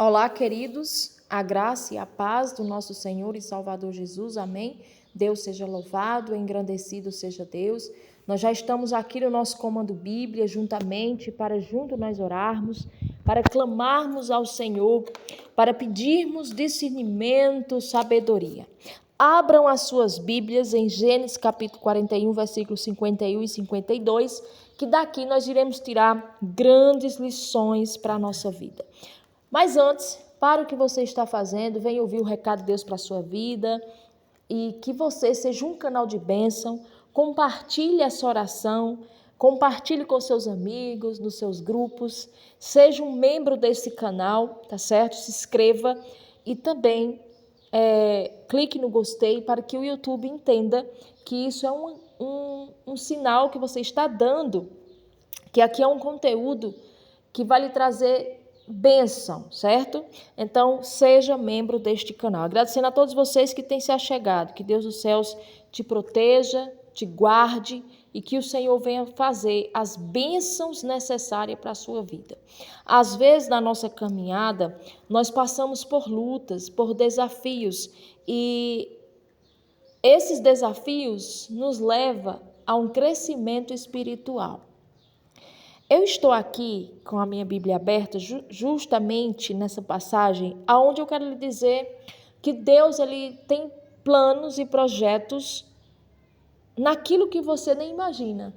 Olá, queridos, a graça e a paz do nosso Senhor e Salvador Jesus, amém? Deus seja louvado, engrandecido seja Deus. Nós já estamos aqui no nosso Comando Bíblia, juntamente, para junto nós orarmos, para clamarmos ao Senhor, para pedirmos discernimento, sabedoria. Abram as suas Bíblias em Gênesis capítulo 41, versículos 51 e 52, que daqui nós iremos tirar grandes lições para a nossa vida. Mas antes, para o que você está fazendo, venha ouvir o recado de Deus para a sua vida e que você seja um canal de bênção. Compartilhe essa oração, compartilhe com seus amigos, nos seus grupos, seja um membro desse canal, tá certo? Se inscreva e também clique no gostei para que o YouTube entenda que isso é um sinal que você está dando, que aqui é um conteúdo que vai lhe trazer bênção, certo? Então, seja membro deste canal. Agradecendo a todos vocês que têm se achegado. Que Deus dos céus te proteja, te guarde e que o Senhor venha fazer as bênçãos necessárias para a sua vida. Às vezes, na nossa caminhada, nós passamos por lutas, por desafios e esses desafios nos levam a um crescimento espiritual. Eu estou aqui com a minha Bíblia aberta justamente nessa passagem, aonde eu quero lhe dizer que Deus ele tem planos e projetos naquilo que você nem imagina.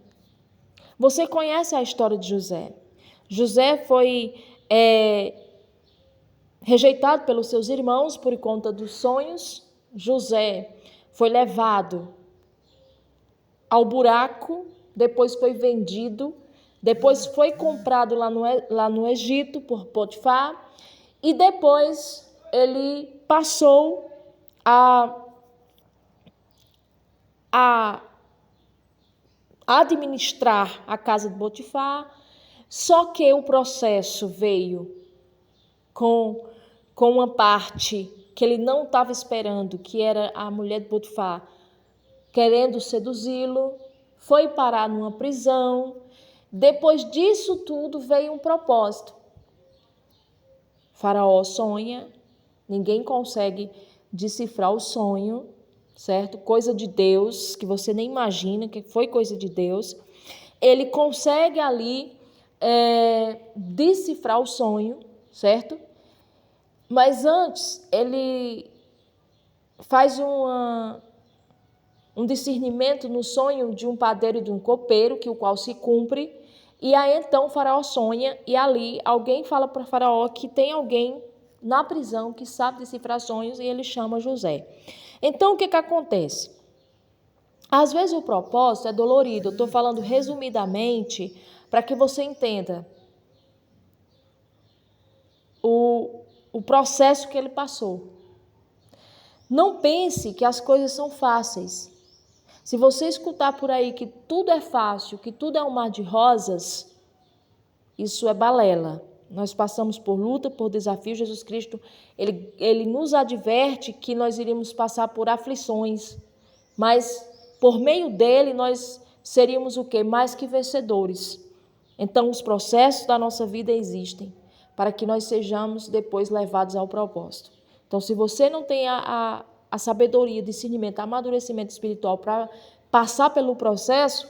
Você conhece a história de José. José foi rejeitado pelos seus irmãos por conta dos sonhos. José foi levado ao buraco, depois foi vendido. Depois foi comprado lá no Egito por Potifar e depois ele passou a administrar a casa de Potifar, só que o processo veio com uma parte que ele não estava esperando, que era a mulher de Potifar querendo seduzi-lo, foi parar numa prisão. Depois disso tudo veio um propósito. Faraó sonha, ninguém consegue decifrar o sonho, certo? Coisa de Deus, que você nem imagina que foi coisa de Deus. Ele consegue ali decifrar o sonho, certo? Mas antes, ele faz um discernimento no sonho de um padeiro e de um copeiro, que o qual se cumpre. E aí então o faraó sonha e ali alguém fala para o faraó que tem alguém na prisão que sabe decifrar sonhos e ele chama José. Então o que acontece? Às vezes o propósito é dolorido, eu estou falando resumidamente para que você entenda o processo que ele passou. Não pense que as coisas são fáceis. Se você escutar por aí que tudo é fácil, que tudo é um mar de rosas, isso é balela. Nós passamos por luta, por desafio. Jesus Cristo, ele nos adverte que nós iríamos passar por aflições, mas por meio dele nós seríamos o quê? Mais que vencedores. Então, os processos da nossa vida existem para que nós sejamos depois levados ao propósito. Então, se você não tem a sabedoria, discernimento, amadurecimento espiritual para passar pelo processo,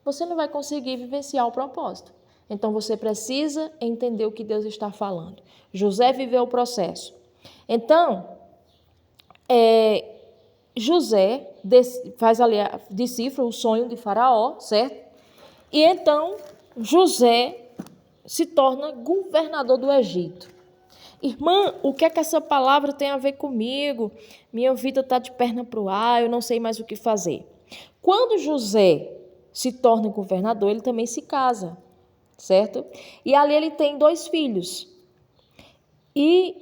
você não vai conseguir vivenciar o propósito. Então, você precisa entender o que Deus está falando. José viveu o processo. Então, José decifra o sonho de Faraó, certo? E então, José se torna governador do Egito. Irmã, o que é que essa palavra tem a ver comigo? Minha vida está de perna para o ar, eu não sei mais o que fazer. Quando José se torna governador, ele também se casa, certo? E ali ele tem 2 filhos. E,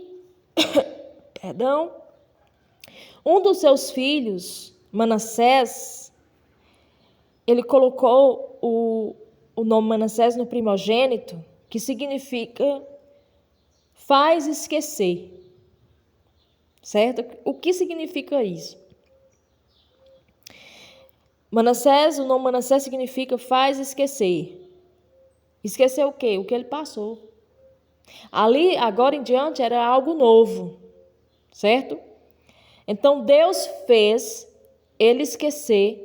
um dos seus filhos, Manassés, ele colocou o nome Manassés no primogênito, que significa faz esquecer, certo? O que significa isso? Manassés, o nome Manassés significa faz esquecer. Esquecer o quê? O que ele passou. Ali, agora em diante, era algo novo, certo? Então, Deus fez ele esquecer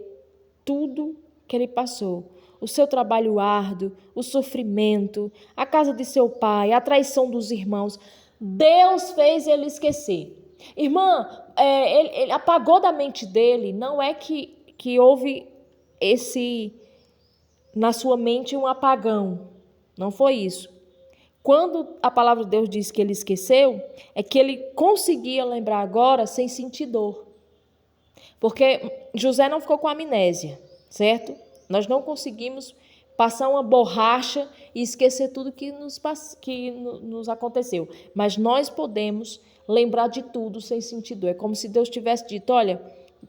tudo que ele passou. O seu trabalho árduo, o sofrimento, a casa de seu pai, a traição dos irmãos. Deus fez ele esquecer. Irmã, ele apagou da mente dele, não é que houve na sua mente um apagão. Não foi isso. Quando a palavra de Deus diz que ele esqueceu, é que ele conseguia lembrar agora sem sentir dor. Porque José não ficou com amnésia, certo? Nós não conseguimos passar uma borracha e esquecer tudo que nos aconteceu. Mas nós podemos lembrar de tudo sem sentir dor. É como se Deus tivesse dito, olha,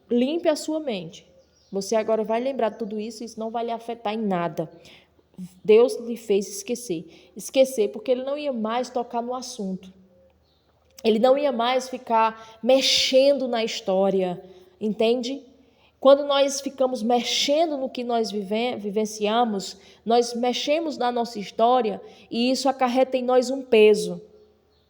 limpe a sua mente. Você agora vai lembrar de tudo isso e isso não vai lhe afetar em nada. Deus lhe fez esquecer. Esquecer porque ele não ia mais tocar no assunto. Ele não ia mais ficar mexendo na história, entende? Quando nós ficamos mexendo no que nós vivenciamos, nós mexemos na nossa história e isso acarreta em nós um peso,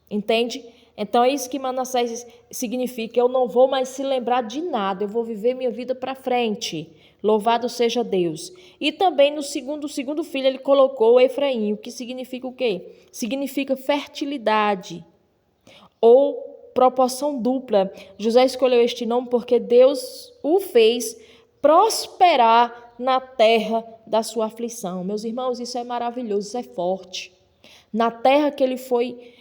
entende? Então é isso que Manassés significa, eu não vou mais se lembrar de nada, eu vou viver minha vida para frente. Louvado seja Deus. E também no segundo filho ele colocou Efraim, o que significa o quê? Significa fertilidade ou proporção dupla. José escolheu este nome porque Deus o fez prosperar na terra da sua aflição. Meus irmãos, isso é maravilhoso, isso é forte. Na terra que ele foi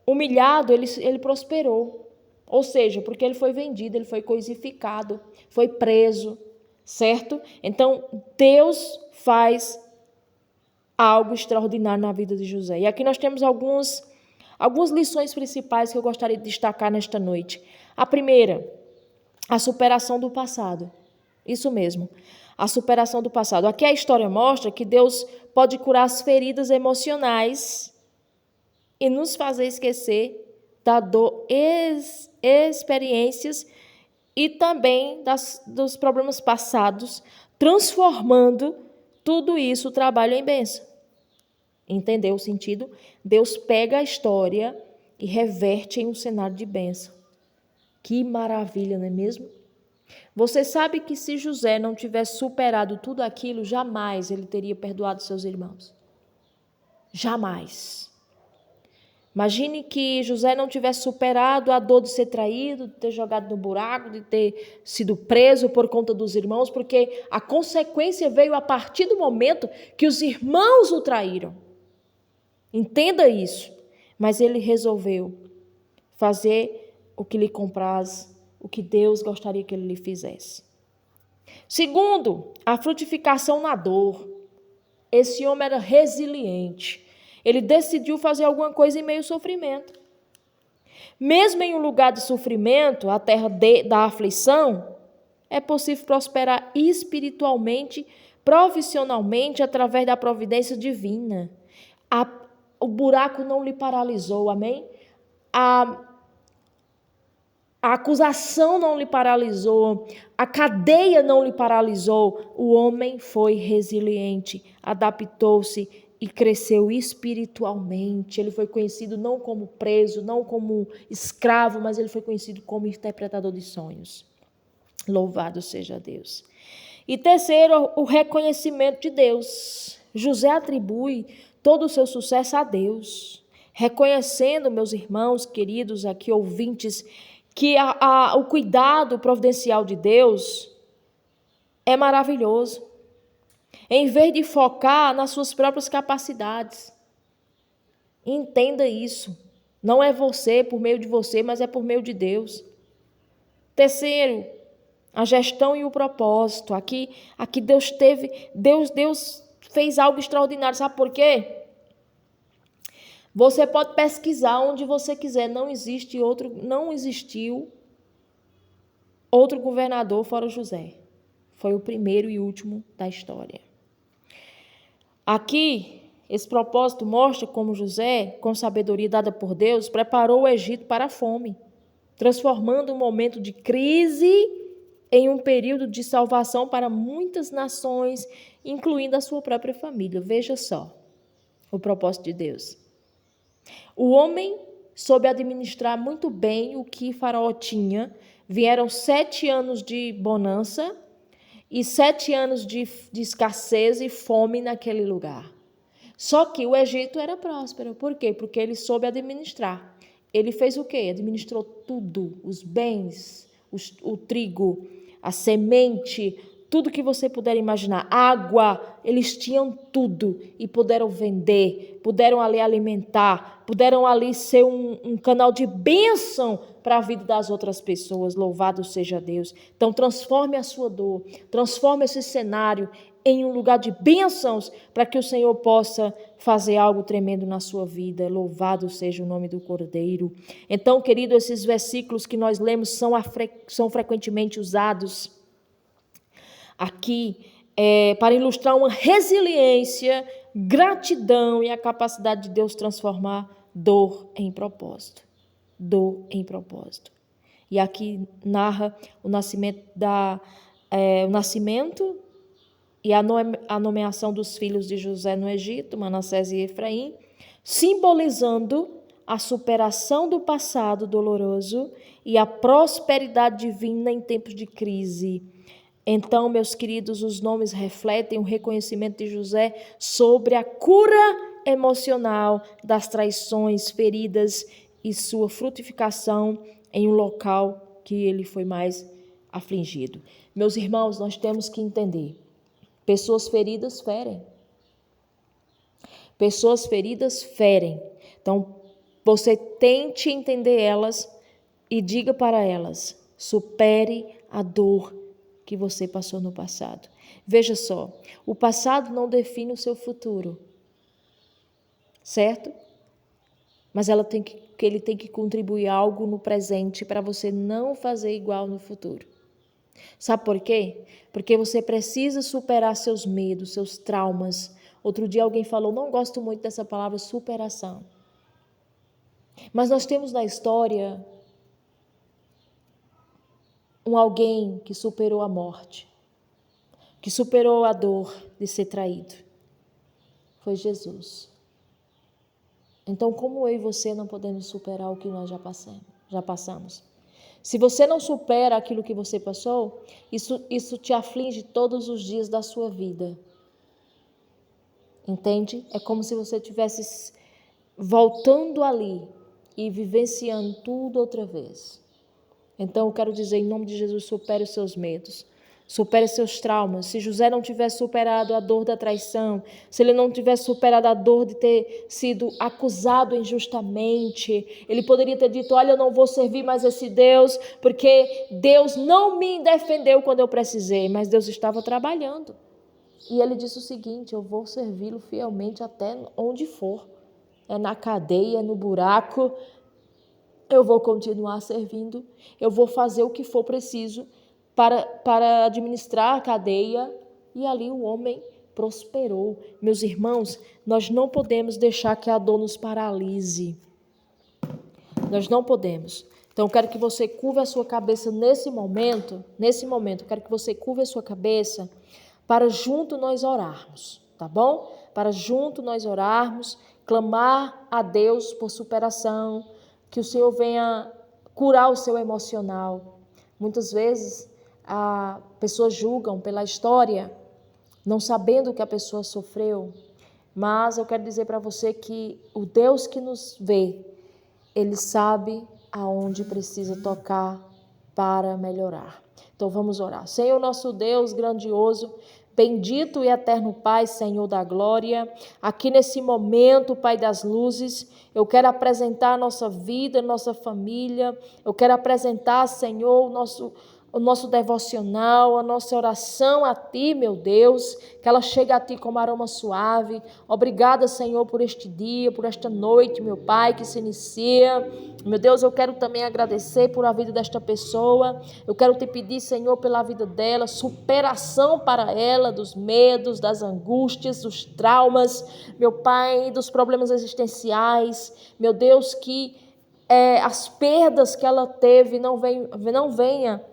humilhado, ele prosperou. Ou seja, porque ele foi vendido, ele foi coisificado, foi preso, certo? Então, Deus faz algo extraordinário na vida de José. E aqui nós temos algumas lições principais que eu gostaria de destacar nesta noite. A primeira, a superação do passado. Isso mesmo, a superação do passado. Aqui a história mostra que Deus pode curar as feridas emocionais e nos fazer esquecer da dor, experiências e também dos problemas passados, transformando tudo isso, o trabalho em bênção. Entendeu o sentido? Deus pega a história e reverte em um cenário de bênção. Que maravilha, não é mesmo? Você sabe que se José não tivesse superado tudo aquilo, jamais ele teria perdoado seus irmãos. Jamais. Imagine que José não tivesse superado a dor de ser traído, de ter jogado no buraco, de ter sido preso por conta dos irmãos, porque a consequência veio a partir do momento que os irmãos o traíram. Entenda isso. Mas ele resolveu fazer o que lhe compraz, o que Deus gostaria que ele lhe fizesse. Segundo, a frutificação na dor. Esse homem era resiliente. Ele decidiu fazer alguma coisa em meio ao sofrimento. Mesmo em um lugar de sofrimento, a terra da aflição, é possível prosperar espiritualmente, profissionalmente, através da providência divina. O buraco não lhe paralisou, amém? A acusação não lhe paralisou, a cadeia não lhe paralisou. O homem foi resiliente, adaptou-se e cresceu espiritualmente. Ele foi conhecido não como preso, não como escravo, mas ele foi conhecido como interpretador de sonhos. Louvado seja Deus. E terceiro, o reconhecimento de Deus. José atribui todo o seu sucesso a Deus, reconhecendo, meus irmãos queridos aqui, ouvintes, que o cuidado providencial de Deus é maravilhoso. Em vez de focar nas suas próprias capacidades. Entenda isso. Não é você, por meio de você, mas é por meio de Deus. Terceiro, a gestão e o propósito. Aqui Deus fez algo extraordinário. Sabe por quê? Você pode pesquisar onde você quiser. Não existiu outro governador fora José. Foi o primeiro e último da história. Aqui, esse propósito mostra como José, com sabedoria dada por Deus, preparou o Egito para a fome, transformando um momento de crise em um período de salvação para muitas nações, incluindo a sua própria família. Veja só o propósito de Deus. O homem soube administrar muito bem o que Faraó tinha. Vieram 7 anos de bonança e 7 anos de escassez e fome naquele lugar. Só que o Egito era próspero. Por quê? Porque ele soube administrar. Ele fez o quê? Administrou tudo, os bens, o trigo, a semente, tudo que você puder imaginar. Água, eles tinham tudo e puderam vender, puderam ali alimentar, puderam ali ser um canal de bênção para a vida das outras pessoas. Louvado seja Deus. Então transforme a sua dor, transforme esse cenário em um lugar de bênçãos, para que o Senhor possa fazer algo tremendo na sua vida. Louvado seja o nome do Cordeiro. Então, querido, esses versículos que nós lemos são frequentemente usados aqui para ilustrar uma resiliência, gratidão e a capacidade de Deus transformar dor em propósito. Dor em propósito. E aqui narra o nascimento e a nomeação dos filhos de José no Egito, Manassés e Efraim, simbolizando a superação do passado doloroso e a prosperidade divina em tempos de crise. Então, meus queridos, os nomes refletem o reconhecimento de José sobre a cura emocional das traições, feridas e sua frutificação em um local que ele foi mais afligido. Meus irmãos, nós temos que entender. Pessoas feridas ferem. Pessoas feridas ferem. Então, você tente entender elas e diga para elas: supere a dor que você passou no passado. Veja só, o passado não define o seu futuro, certo? Mas ele tem que contribuir algo no presente para você não fazer igual no futuro. Sabe por quê? Porque você precisa superar seus medos, seus traumas. Outro dia alguém falou, não gosto muito dessa palavra superação. Mas nós temos na história alguém que superou a morte, que superou a dor de ser traído. Foi Jesus. Então, como eu e você não podemos superar o que nós já passamos? Se você não supera aquilo que você passou, isso te aflige todos os dias da sua vida. Entende? É como se você estivesse voltando ali e vivenciando tudo outra vez. Então, eu quero dizer, em nome de Jesus, supere os seus medos. Supere seus traumas. Se José não tivesse superado a dor da traição, se ele não tivesse superado a dor de ter sido acusado injustamente, ele poderia ter dito, olha, eu não vou servir mais esse Deus, porque Deus não me defendeu quando eu precisei, mas Deus estava trabalhando. E ele disse o seguinte, eu vou servi-lo fielmente até onde for. É na cadeia, no buraco, eu vou continuar servindo, eu vou fazer o que for preciso para administrar a cadeia, e ali o homem prosperou. Meus irmãos, nós não podemos deixar que a dor nos paralise. Nós não podemos. Então, eu quero que você curve a sua cabeça nesse momento, eu quero que você curve a sua cabeça para junto nós orarmos, tá bom? Para junto nós orarmos, clamar a Deus por superação, que o Senhor venha curar o seu emocional. Muitas vezes, pessoas julgam pela história, não sabendo o que a pessoa sofreu, mas eu quero dizer para você que o Deus que nos vê, Ele sabe aonde precisa tocar para melhorar. Então vamos orar. Senhor nosso Deus grandioso, bendito e eterno Pai, Senhor da glória, aqui nesse momento, Pai das luzes, eu quero apresentar a nossa vida, nossa família, eu quero apresentar, Senhor, o nosso devocional, a nossa oração a Ti, meu Deus, que ela chegue a Ti como aroma suave. Obrigada, Senhor, por este dia, por esta noite, meu Pai, que se inicia. Meu Deus, eu quero também agradecer por a vida desta pessoa. Eu quero Te pedir, Senhor, pela vida dela, superação para ela dos medos, das angústias, dos traumas, meu Pai, dos problemas existenciais. Meu Deus, que as perdas que ela teve não venha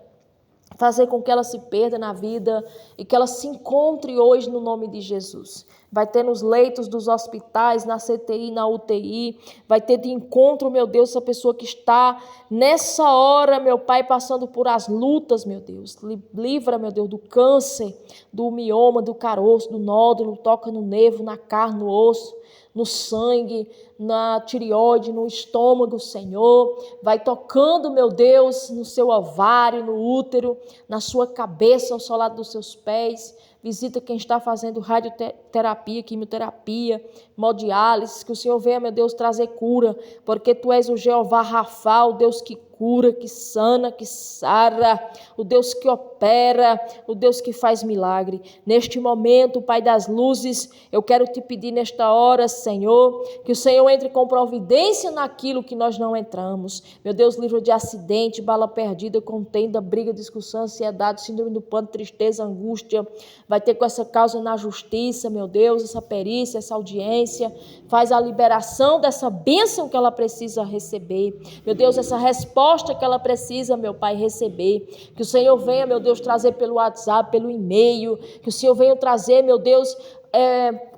fazer com que ela se perda na vida e que ela se encontre hoje no nome de Jesus. vai ter nos leitos dos hospitais, na CTI, na UTI, vai ter de encontro, meu Deus, essa pessoa que está nessa hora, meu Pai, passando por as lutas, meu Deus. Livra, meu Deus, do câncer, do mioma, do caroço, do nódulo, toca no nervo, na carne, no osso, no sangue, na tireoide, no estômago, Senhor. Vai tocando, meu Deus, no seu ovário, no útero, na sua cabeça, ao solado dos seus pés. Visita quem está fazendo radioterapia, quimioterapia, hemodiálise, que o Senhor venha, meu Deus, trazer cura, porque Tu és o Jeová Rafa, o Deus que cura, que sana, que sara, o Deus que opera, o Deus que faz milagre. Neste momento, Pai das luzes, eu quero Te pedir nesta hora, Senhor, que o Senhor entre com providência naquilo que nós não entramos. Meu Deus, livra de acidente, bala perdida, contenda, briga, discussão, ansiedade, síndrome do pânico, tristeza, angústia. Vai ter com essa causa na justiça, meu Deus, essa perícia, essa audiência. Faz a liberação dessa bênção que ela precisa receber. Meu Deus, essa resposta que ela precisa, meu Pai, receber. Que o Senhor venha, meu Deus, trazer pelo WhatsApp, pelo e-mail. Que o Senhor venha trazer, meu Deus,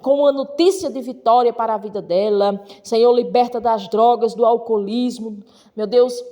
como uma notícia de vitória para a vida dela. Senhor, liberta das drogas, do alcoolismo. Meu Deus,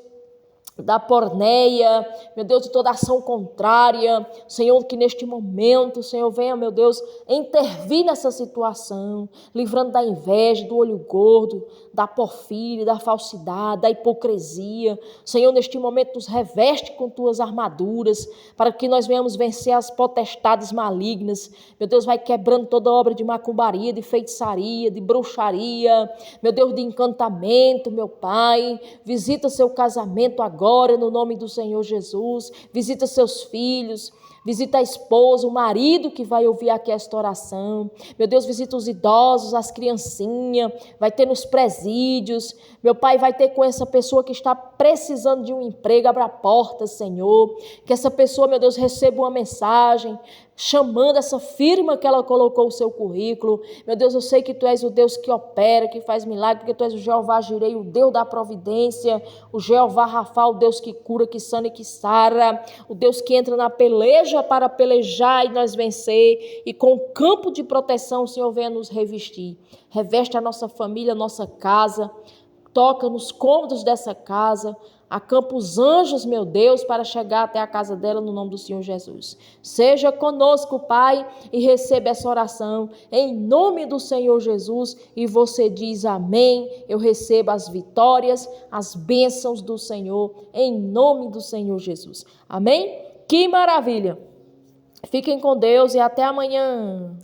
da porneia, meu Deus, de toda ação contrária. Senhor, que neste momento, Senhor, venha, meu Deus, intervir nessa situação, livrando da inveja, do olho gordo, da porfíria, da falsidade, da hipocrisia. Senhor, neste momento, nos reveste com Tuas armaduras, para que nós venhamos vencer as potestades malignas. Meu Deus, vai quebrando toda obra de macumbaria, de feitiçaria, de bruxaria, meu Deus, de encantamento, meu Pai. Visita seu casamento agora, no nome do Senhor Jesus. Visita seus filhos, visita a esposa, o marido que vai ouvir aqui esta oração. Meu Deus, visita os idosos, as criancinhas, vai ter nos presídios. Meu Pai, vai ter com essa pessoa que está precisando de um emprego, abra portas, Senhor. Que essa pessoa, meu Deus, receba uma mensagem chamando essa firma que ela colocou o seu currículo. Meu Deus, eu sei que Tu és o Deus que opera, que faz milagre, porque Tu és o Jeová Jirei, o Deus da providência, o Jeová Rafa, o Deus que cura, que sana e que sara, o Deus que entra na peleja para pelejar e nós vencer, e com o campo de proteção o Senhor venha nos revestir. Reveste a nossa família, a nossa casa, toca nos cômodos dessa casa, acampa os anjos, meu Deus, para chegar até a casa dela no nome do Senhor Jesus. Seja conosco, Pai, e receba essa oração em nome do Senhor Jesus. E você diz amém. Eu recebo as vitórias, as bênçãos do Senhor em nome do Senhor Jesus. Amém? Que maravilha! Fiquem com Deus e até amanhã.